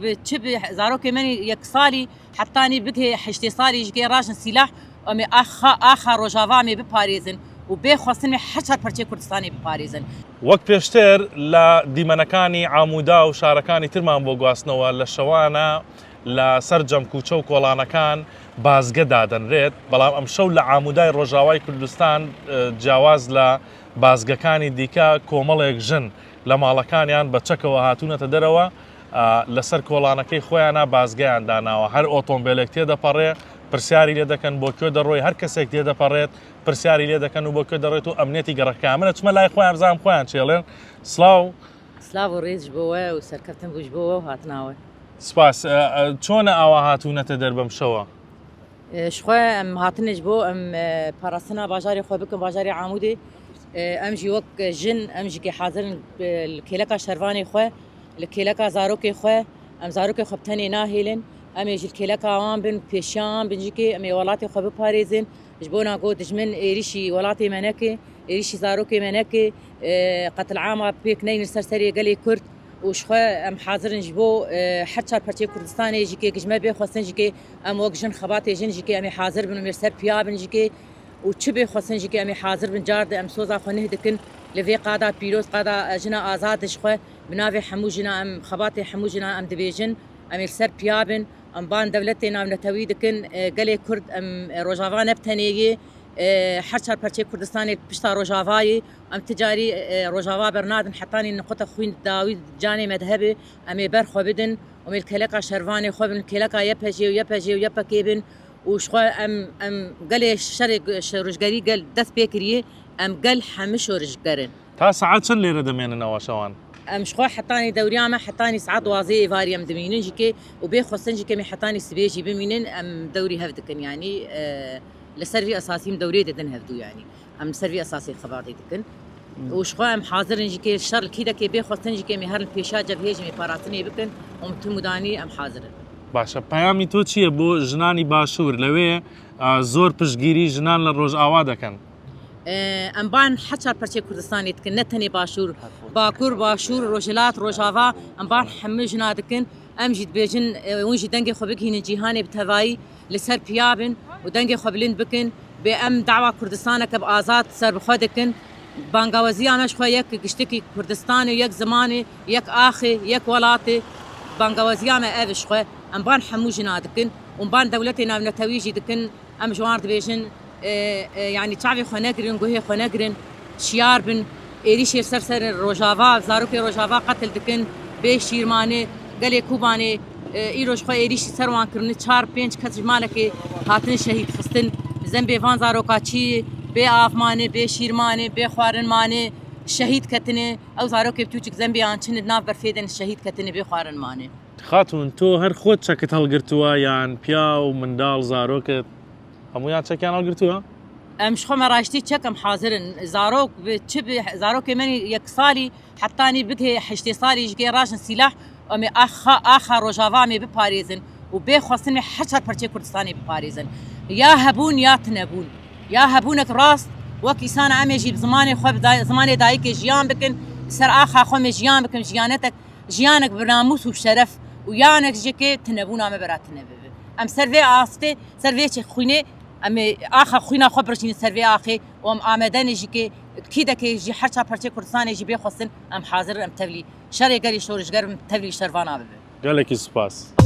بتشبه زاروكي مني يك صالي حتاني بكي حشتي صالي جي راشن سلاح امي اخا روجافا مي بباريزن وبيخوستن حشر برچه كردستاني بباريزن وەک پێشتر لە دیمەنەکانی عامودا و شارەکانی ترمان بۆ گواستنەوە لە شەوانە لە سەر جەمکوچە و کۆڵانەکان بازگە دادەنرێت بەڵام ئەم شەو لە عامودای ڕۆژاوای کوردستان جیاواز لە بازگەکانی دیکە کۆمەڵێک ژن لە ماڵەکانیان بە چەکەوە هاتوونەتە دەرەوە لەسەر کۆڵانەکەی خۆیانە بازگەیان داناوە هەر ئۆتۆمبیلێک تێدەپەڕێ پرسیاری لێ دەکەن بۆ کوێ دەڕۆی هەر کەسێک تێدەپەڕێت پرسیاری لێ دەکەن و بۆ کوێ دەڕێت و ئەمنێتی گەڕەکە منە چمە لای خۆیان بزانم خۆیان چێڵێن سلااو سلااو و ڕێز بۆوە و سەرکەوتن بووش بۆەوە و هاتناوە سپاس چۆنە ئاوا هاتوونەتە دەربەم شەوە شخوا ئەم هاتنش بۆ ئەم پاراستنا باژاری خۆ بکەم باژاری عامودێ ئەمژی وەک ژن ئەمژیکە حاضرن کێلەکە شەروانی خۆ لە کێلەکە زارۆکێ خۆ ئەم زارۆکێ خۆ بتەنێ ناهێلن ئەمێژی کێلەکەوان بن پێشیان بنجیکێ ئەمێ وڵاتی خۆ بپارێزن ji bo nagot dijmin êrişî welatê me neke êrişî zarokê me neke qetilama pêk neyn li ser serê gelê Kurd û ji xwe em hazirin ji bo her çar perçê Kurdistanê jî kê me bê xwestin jî kê em wek jin xebatê jin jî kê em ê hazir bin û mêr ser piya bin jî kê û çi bê xwestin jî kê em ê hazir bin car de em soza xwe neh dikin li vê qada pîroz qada jina azad ji xwe bi navê hemû jina em xebatê hemû jina em dibêjin em ê li ser piya bin ام بان دولتي نام نتوي دكن قلي كرد ام روجافا نبتنيجي حشر برشي كردستاني بشتا روجافاي ام تجاري روجافا برنادن حطاني نقطة خوين داوود جاني مذهبي ام برخو بدن ام الكلكا شرفاني خو بن كلكا يبهجي ويبهجي ويبكيبن وشخوا ام قلي شرق رجقري قال دث بيكري ام قال حمش ورجقرن تا ساعات شن ليرة دميننا شوان ام شخوا حطاني دوريامه حطاني سعد وازي فاريم دمينن جيكي وبيخوستن جيكي مي حطاني سبيجي بمينن ام دوري هفدكن يعني لسرفي اساسي دوري ددن هفدو يعني ام سرفي اساسي خباطي دكن وشخوا ام حاضرن جيكي الشر كيدا كي بيخوستن جيكي مي هر البيشا جبهيج مي باراتني بكن ام تموداني ام حاضرن باشا پەیامی تۆ چییە بۆ ژنانی باشوور لەوێ زۆر پشتگیری ژنان لە ڕۆژئاوا دەکەن ام بان حشر برچه كردستاني دكن نتني باشور باكور باشور روجلات روجافا ام بان حمجنا دكن ام جيت بيجن ونجي دنگي خبك هين جيهاني بتهواي لسر بيابن ودنگي خبلين بكن بام دعوة كردستان كب آزاد سر بخدكن بانغاوزي امش خو يك گشتكي كردستاني يك زماني يك اخي يك ولاتي بانغاوزي ام ابش خو ام بان حموجنا دكن ام بان دولتنا نتويجي دكن ام جوار بيجن يعني شعبي خناقرن قهي خناقرن شيار بن إيريش سر روجافا زاروكي روجافا قتل دكن بي شيرماني قالي كوباني إيروش خو إيريش سروان كرن 4-5 كتج مالكي هاتن شهيد خستن زنبي فان زاروكا چي بي آفماني بي شيرماني بي خوارن ماني شهيد كتني أو زاروكي بتوچك زنبي آنچن ناف برفيدن شهيد كتني بي خوارن ماني خاتون تۆ هەر خۆت چەکت هەڵگرتووە یان پیا و منداڵ زارۆکت هەمویان چەکیان هەڵگرتووە ام شخو مراشتي تشكم حاضرن زاروك بتشبه زاروكي مني يك صالي حتاني بكي حشتي صالي جي راشن سلاح امي اخا روجافا مي بباريزن وبيخوستن حشر برچه كردستاني بباريزن يا هبون يا تنبون يا هبونك راست وكيسان عم يجيب زماني خو زماني دايك جيان بكن سر اخا خو جيان بكن جيانتك جيانك بناموس وشرف ويانك جيكي تنبون ام برات تنبب ام سرفي استي سرفي خوينه ام اخا خوينا خبرشين سرفي اخي وام امدن جيكي كيدا كي جي حرشا برشي كردستان جي بيخصن ام حاضر ام تبلي شري قالي شورش قرم تبلي شرفانا قالك سباس